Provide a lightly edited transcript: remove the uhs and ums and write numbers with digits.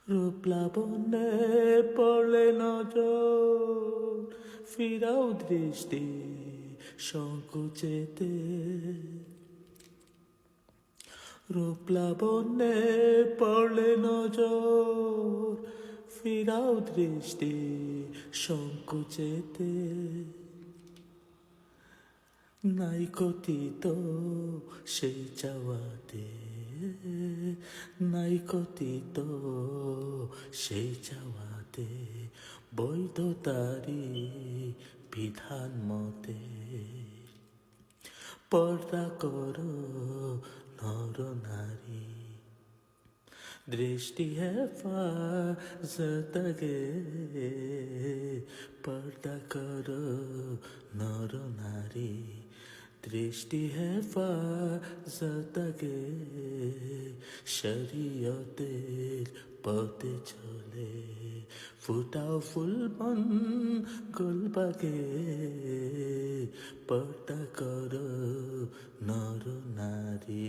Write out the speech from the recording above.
রূপ লাবণ্যে পড়লে নজর, ফিরাও দৃষ্টি সংকুচেতে। রূপ লাবণ্যে পড়লে নজর, ফিরাও দৃষ্টি সংকুচেতে। নাই কথিত সেই চাওয়াতে, নাই কথিত সেই চাওয়াতে, বৈধতারি বিধান মতে। পর্দা করো নর নারী, দৃষ্টি হেফাজত গে। পর্দা করো নর নারী, দৃষ্টি হেফাজত গে। শরীয়তের পথে চলে ফুটাও ফুল মন গুলবাগে। পর্দা করো নর নারী।